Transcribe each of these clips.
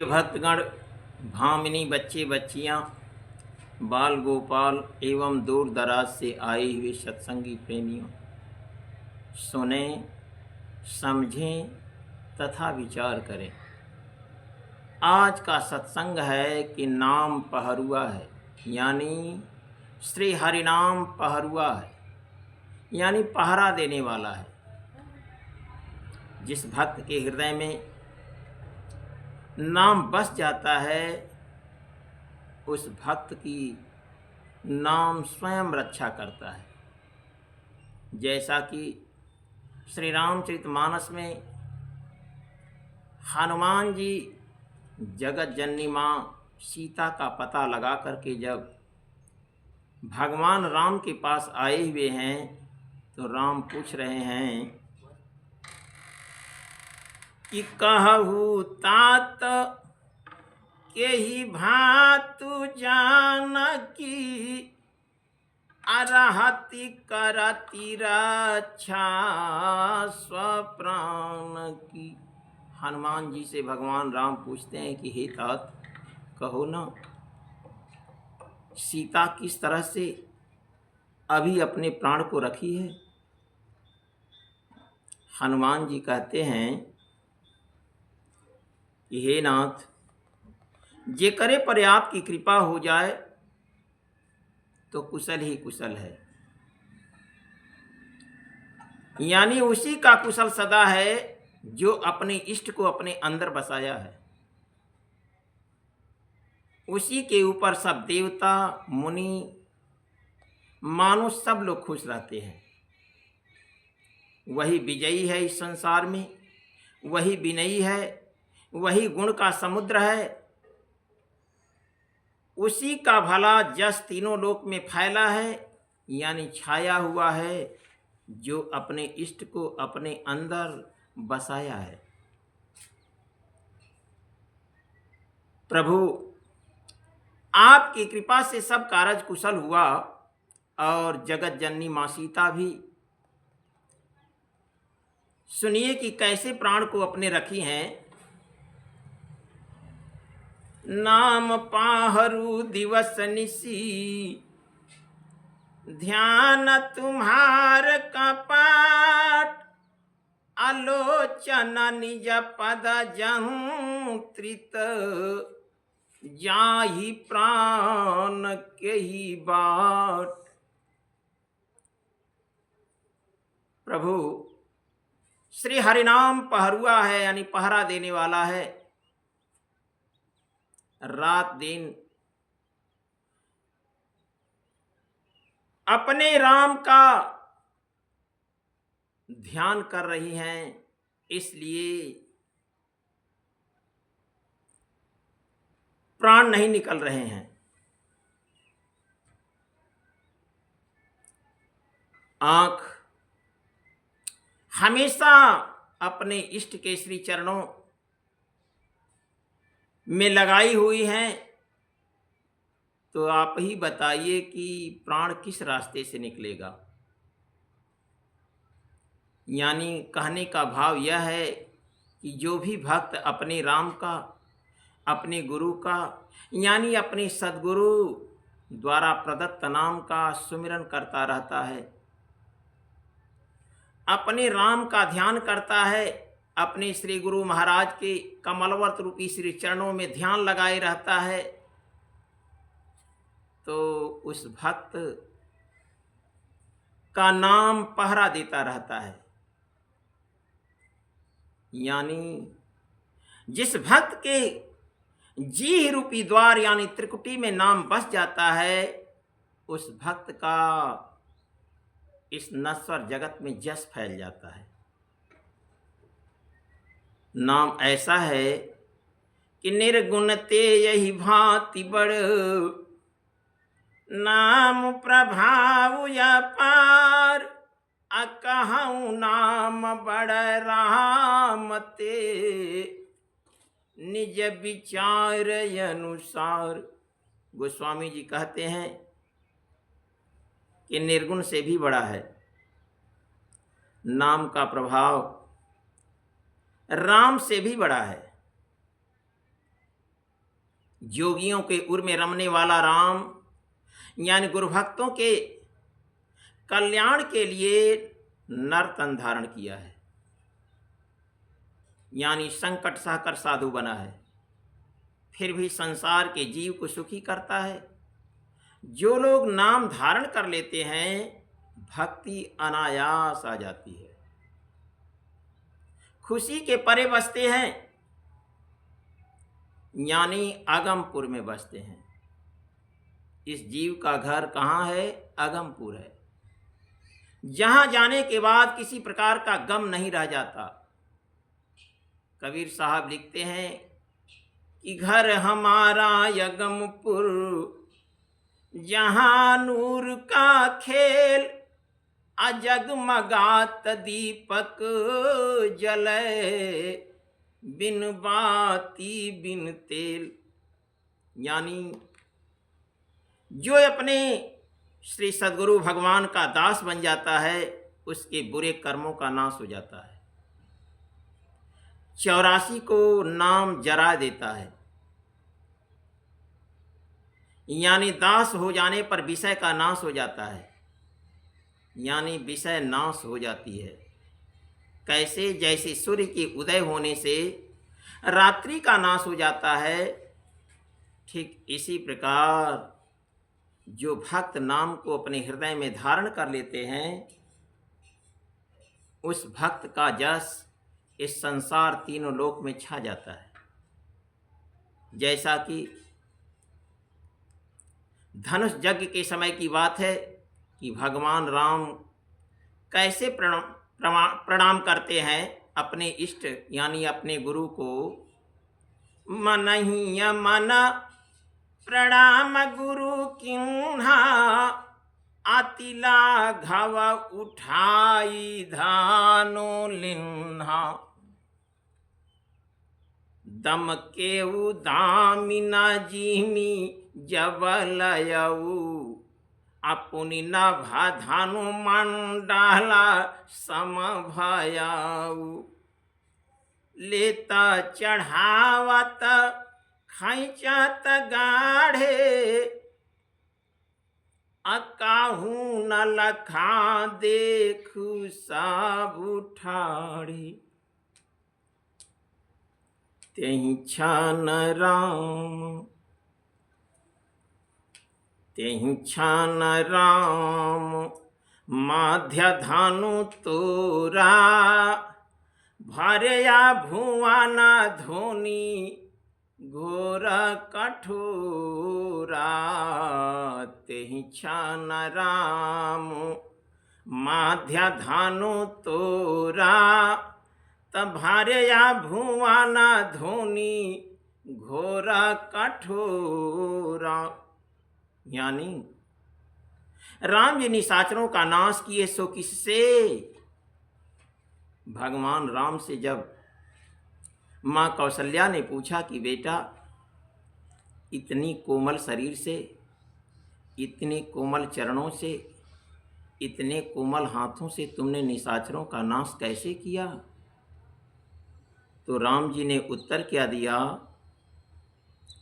भक्तगण, भामिनी, बच्चे बच्चियां, बाल गोपाल एवं दूर दराज से आए हुए सत्संगी प्रेमियों, सुने, समझें तथा विचार करें। आज का सत्संग है कि नाम पहरुआ है, यानी श्री हरिनाम पहरुआ है, यानी पहरा देने वाला है। जिस भक्त के हृदय में नाम बस जाता है, उस भक्त की नाम स्वयं रक्षा करता है। जैसा कि श्री रामचरितमानस में हनुमान जी जगत जननी माँ सीता का पता लगा करके जब भगवान राम के पास आए हुए हैं, तो राम पूछ रहे हैं कि कहू तात के ही भातु जानकी, अरहति करति रक्षा स्वप्राण की। हनुमान जी से भगवान राम पूछते हैं कि हे तात, कहो ना, सीता किस तरह से अभी अपने प्राण को रखी है। हनुमान जी कहते हैं कि हे नाथ, जे करे पर आपकी कृपा हो जाए तो कुशल ही कुशल है, यानी उसी का कुशल सदा है जो अपने इष्ट को अपने अंदर बसाया है। उसी के ऊपर सब देवता, मुनि, मानुष सब लोग खुश रहते हैं। वही विजयी है इस संसार में, वही विनयी है, वही गुण का समुद्र है। उसी का भला जस तीनों लोक में फैला है, यानी छाया हुआ है, जो अपने इष्ट को अपने अंदर बसाया है। प्रभु, आपकी कृपा से सब कारज कुशल हुआ और जगत जननी माँ सीता भी। सुनिए कि कैसे प्राण को अपने रखी हैं। नाम पाहरू दिवस निसी, ध्यान तुम्हार का पाठ, आलोचन निज पद जंत्रित, जाहि प्राण के ही बाट। प्रभु, श्री हरिनाम पहरुआ है, यानी पहरा देने वाला है। रात दिन अपने राम का ध्यान कर रही हैं, इसलिए प्राण नहीं निकल रहे हैं। आंख हमेशा अपने इष्ट के श्री चरणों में लगाई हुई हैं, तो आप ही बताइए कि प्राण किस रास्ते से निकलेगा। यानी कहने का भाव यह है कि जो भी भक्त अपने राम का, अपने गुरु का, यानी अपने सद्गुरु द्वारा प्रदत्त नाम का सुमिरन करता रहता है, अपने राम का ध्यान करता है, अपने श्री गुरु महाराज के कमलवत रूपी श्री चरणों में ध्यान लगाए रहता है, तो उस भक्त का नाम पहरा देता रहता है। यानी जिस भक्त के जी रूपी द्वार यानी त्रिकुटी में नाम बस जाता है, उस भक्त का इस नश्वर जगत में जस फैल जाता है। नाम ऐसा है कि निर्गुण ते यही भांति बड़, नाम प्रभाव अपार, अकहूँ नाम बड़ राम ते, निज विचार अनुसार। गोस्वामी जी कहते हैं कि निर्गुण से भी बड़ा है नाम का प्रभाव, राम से भी बड़ा है। जोगियों के उर में रमने वाला राम यानी गुरु भक्तों के कल्याण के लिए नर तन धारण किया है, यानी संकट सहकर साधु बना है, फिर भी संसार के जीव को सुखी करता है। जो लोग नाम धारण कर लेते हैं भक्ति अनायास आ जाती है, खुशी के परे बसते हैं, यानी अगमपुर में बसते हैं। इस जीव का घर कहाँ है? अगमपुर है, जहां जाने के बाद किसी प्रकार का गम नहीं रह जाता। कबीर साहब लिखते हैं कि घर हमारा अगमपुर, जहां नूर का खेल, अजगमगात दीपक जले, बिन बाती बिन तेल। यानी जो अपने श्री सद्गुरु भगवान का दास बन जाता है उसके बुरे कर्मों का नाश हो जाता है। 84 को नाम जरा देता है, यानी दास हो जाने पर विषय का नाश हो जाता है, यानी विषय नाश हो जाती है। कैसे? जैसे सूर्य के उदय होने से रात्रि का नाश हो जाता है, ठीक इसी प्रकार जो भक्त नाम को अपने हृदय में धारण कर लेते हैं उस भक्त का जस इस संसार तीनों लोक में छा जाता है। जैसा कि धनुष यज्ञ के समय की बात है कि भगवान राम कैसे प्रणाम करते हैं अपने इष्ट यानी अपने गुरु को। मनहिय मन प्रणाम गुरु किन्हा, आतिला घव उठाई धानो लिन्हा, दम केऊ दामिना जिमी जबलयऊ, अपुनि नभा धानु मंडला समभयाऊ, लेता चढ़ावत खैचत गाढ़े, अकाहू न लखा देखू सब ठाढ़े, तेहि छन राम तेहि छन राम, माध्य धानु तोरा, भरया भुवना धोनी घोर कठोरा, तेहि छन राम माध्य धानु तोरा, तब भरया भुवना धोनी घोर कठोरा। यानी राम जी निशाचरों का नाश किए सो किससे? भगवान राम से जब माँ कौशल्या ने पूछा कि बेटा इतनी कोमल शरीर से, इतने कोमल चरणों से, इतने कोमल हाथों से तुमने निशाचरों का नाश कैसे किया? तो राम जी ने उत्तर क्या दिया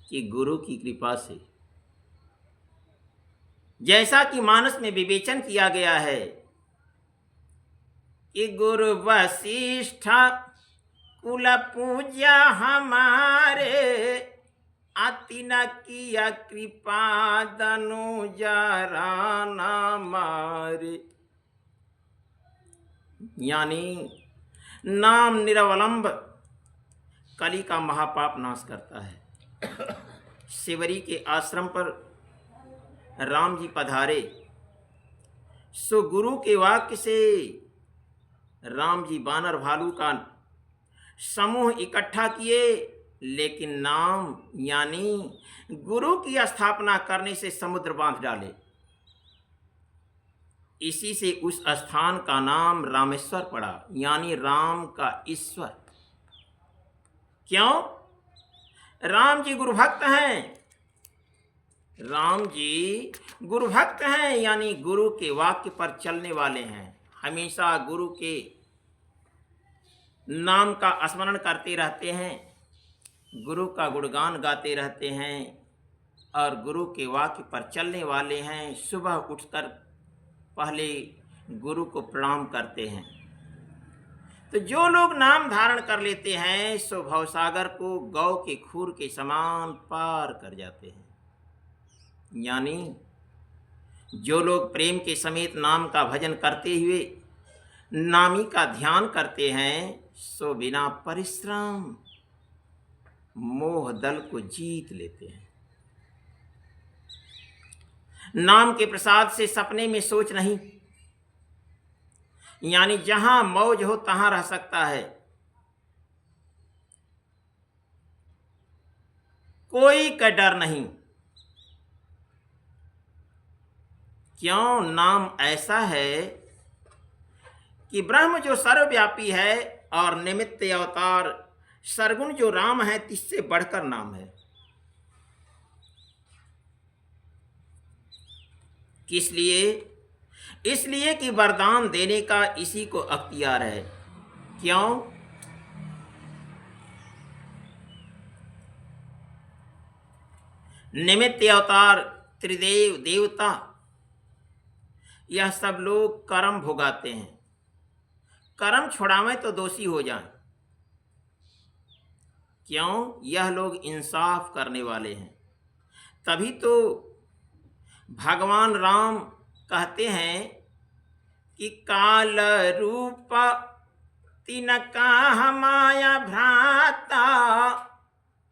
कि गुरु की कृपा से। जैसा कि मानस में विवेचन किया गया है कि गुरु वशिष्ठ कुल पूज्य हमारे, अति न किया कृपा दनु जरा न मारे। यानी नाम निरवलंब कली का महापाप नाश करता है। शिवरी के आश्रम पर राम जी पधारे सो गुरु के वाक्य से राम जी बानर भालू का समूह इकट्ठा किए, लेकिन नाम यानी गुरु की स्थापना करने से समुद्र बांध डाले। इसी से उस स्थान का नाम रामेश्वर पड़ा, यानी राम का ईश्वर। क्यों? राम जी गुरु भक्त हैं। राम जी गुरु भक्त हैं, यानी गुरु के वाक्य पर चलने वाले हैं। हमेशा गुरु के नाम का स्मरण करते रहते हैं। गुरु का गुणगान गाते रहते हैं और गुरु के वाक्य पर चलने वाले हैं। सुबह उठकर पहले गुरु को प्रणाम करते हैं। तो जो लोग नाम धारण कर लेते हैं सो भवसागर को गौ के खूर के समान पार कर जाते हैं। यानी जो लोग प्रेम के समेत नाम का भजन करते हुए नामी का ध्यान करते हैं सो बिना परिश्रम मोह दल को जीत लेते हैं। नाम के प्रसाद से सपने में सोच नहीं, यानी जहां मौज हो तहां रह सकता है। कोई का डर नहीं। क्यों? नाम ऐसा है कि ब्रह्म जो सर्वव्यापी है और निमित्त अवतार सरगुण जो राम है तिससे बढ़कर नाम है। किस लिए? इसलिए कि वरदान देने का इसी को अख्तियार है। क्यों? निमित्त अवतार त्रिदेव देवता यह सब लोग कर्म भोगाते हैं। कर्म छुड़ावें तो दोषी हो जाएं। क्यों? यह लोग इंसाफ करने वाले हैं। तभी तो भगवान राम कहते हैं कि काल रूप तिनका माया भ्राता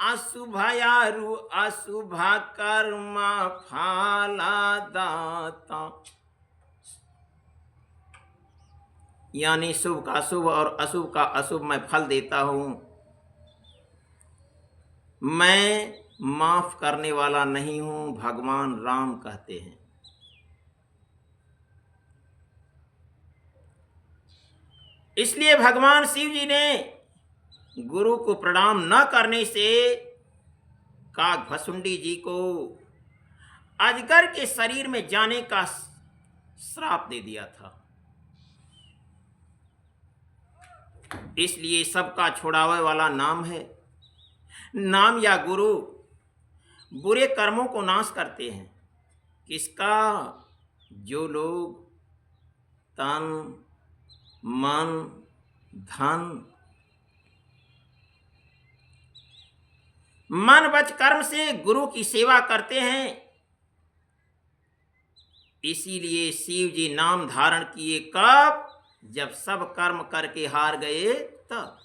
अशुभयारु अशुभ कर्म फला दाता। यानी शुभ का शुभ और अशुभ का अशुभ मैं फल देता हूं। मैं माफ करने वाला नहीं हूं, भगवान राम कहते हैं। इसलिए भगवान शिव जी ने गुरु को प्रणाम न करने से काकभसुंडी जी को अजगर के शरीर में जाने का श्राप दे दिया था। इसलिए सबका छुड़ावे वाला नाम है। नाम या गुरु बुरे कर्मों को नाश करते हैं। किसका? जो लोग तन मन धन मन वच कर्म से गुरु की सेवा करते हैं। इसीलिए शिव जी नाम धारण किए कब? जब सब कर्म करके हार गए तब।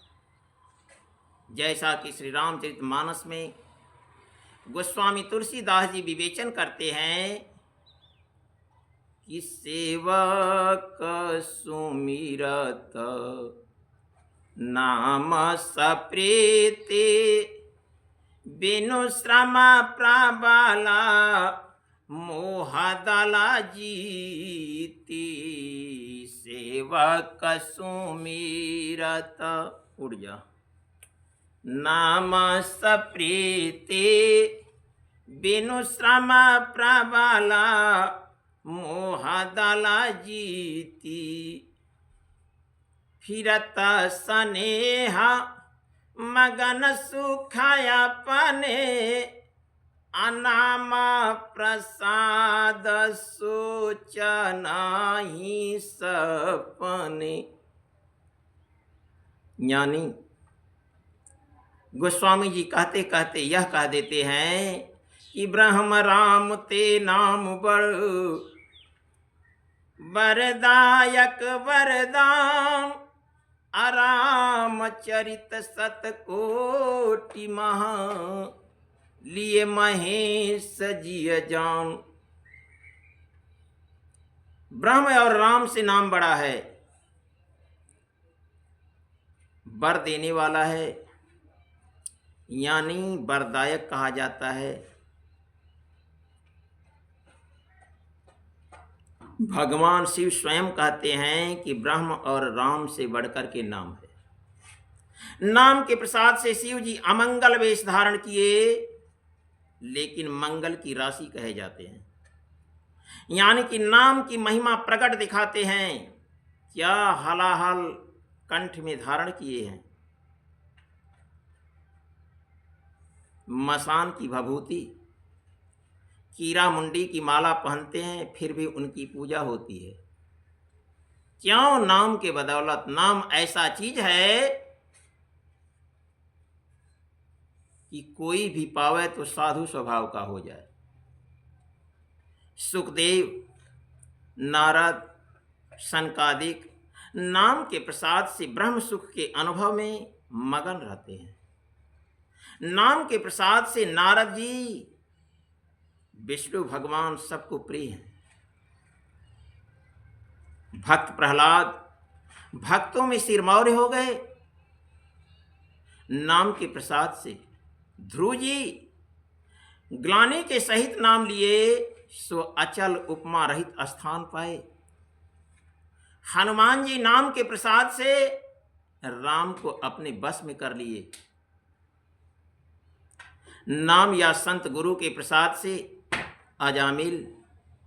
जैसा कि श्री रामचरितमानस में गोस्वामी तुलसीदास जी विवेचन करते हैं कि सेवक सुमिरत नाम सप्रीति बिनु श्रम प्रबला मोहदला जीती। सेवक सुमिरत उड़ जा नाम सप्रीति बिनु श्रम प्रबला मोहदला जीती। फिरत स्नेह मगन सुखाया पने अनाम प्रसाद सोचना ही सपने। यानी गोस्वामी जी कहते कहते यह कह देते हैं कि ब्रह्म राम ते नाम बड़ वरदायक वरदान आराम चरित सतकोटि महा लिए महेश जिय जान। ब्रह्म और राम से नाम बड़ा है, वर देने वाला है, यानी वरदायक कहा जाता है। भगवान शिव स्वयं कहते हैं कि ब्रह्म और राम से बढ़कर के नाम है। नाम के प्रसाद से शिव जी अमंगल वेश धारण किए, लेकिन मंगल की राशि कहे जाते हैं। यानी कि नाम की महिमा प्रकट दिखाते हैं। क्या हलाहल कंठ में धारण किए हैं। मसान की भभूति, कीरा मुंडी की माला पहनते हैं, फिर भी उनकी पूजा होती है। क्यों? नाम के बदौलत। नाम ऐसा चीज है कि कोई भी पावे तो साधु स्वभाव का हो जाए। सुखदेव, नारद, सनकादिक नाम के प्रसाद से ब्रह्म सुख के अनुभव में मगन रहते हैं। नाम के प्रसाद से नारद जी, विष्णु भगवान सबको प्रिय हैं। भक्त प्रहलाद भक्तों में सिरमौर हो गए नाम के प्रसाद से। ध्रुव जी ग्लानि के सहित नाम लिए, सो अचल उपमा रहित स्थान पाए। हनुमान जी नाम के प्रसाद से राम को अपने बस में कर लिए। नाम या संत गुरु के प्रसाद से अजामिल,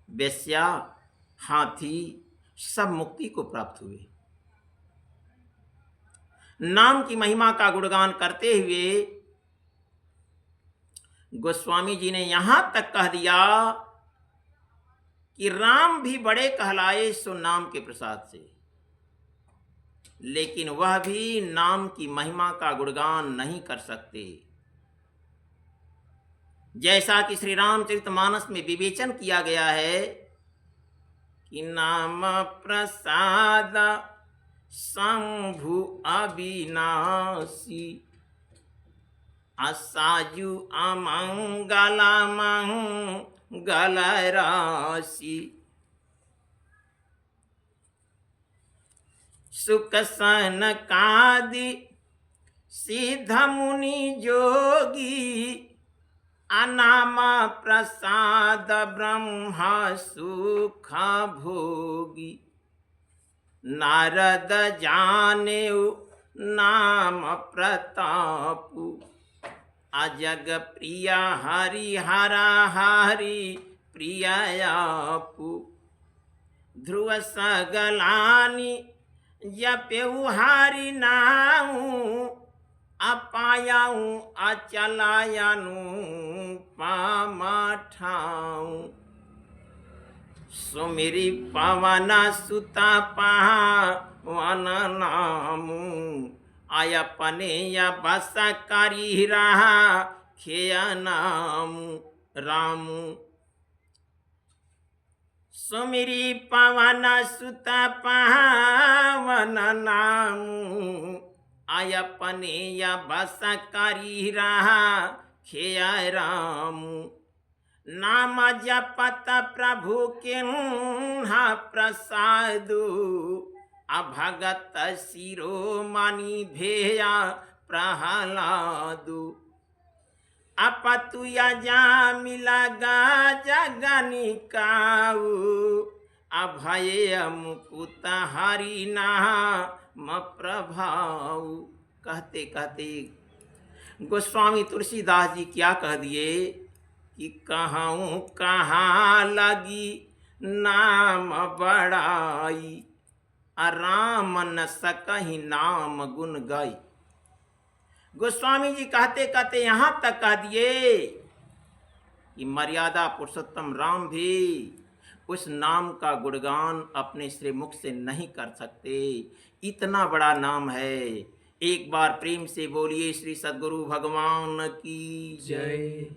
वेश्या, हाथी सब मुक्ति को प्राप्त हुए। नाम की महिमा का गुणगान करते हुए गोस्वामी जी ने यहां तक कह दिया कि राम भी बड़े कहलाए सो नाम के प्रसाद से, लेकिन वह भी नाम की महिमा का गुणगान नहीं कर सकते। जैसा कि श्री रामचरितमानस में विवेचन किया गया है कि नाम प्रसाद शंभु अविनाशी, असाजु अमंगल मंगल राशि। सुख सनकादि सिद्ध मुनि जोगी, अनाम प्रसाद ब्रह्मा सुख भोगी। नारद जानेउ नाम प्रतापु, अजग प्रिय हरि हरा हरि प्रियापु। ध्रुव सगलानि जपेउ हरि नाउ, अपायाऊ अचलायनु पामाठाऊ। सुमिरि पवन सुत पावन नामु, आयपने या बस करी रहा खेय नामु रामु। सुमिरि पवन सुत पावन नामु, आयपने या बस करी रहा खेय रामु। नाम जपत प्रभु किन्हा प्रसादु, अभगत शिरोमणि भेया प्रहलादु। अपतु अजामिल जगनिकाऊ, अभय मुकुत हरि नाम प्रभाऊ। कहते कहते गोस्वामी तुलसीदास जी क्या कह दिए कि कहूँ कहाँ लगी नाम बड़ाई, राम न सकहि नाम गुण गाई। गोस्वामी जी कहते कहते यहाँ तक कह दिए कि मर्यादा पुरुषोत्तम राम भी उस नाम का गुणगान अपने श्री मुख से नहीं कर सकते। इतना बड़ा नाम है। एक बार प्रेम से बोलिए श्री सद्गुरु भगवान की जय।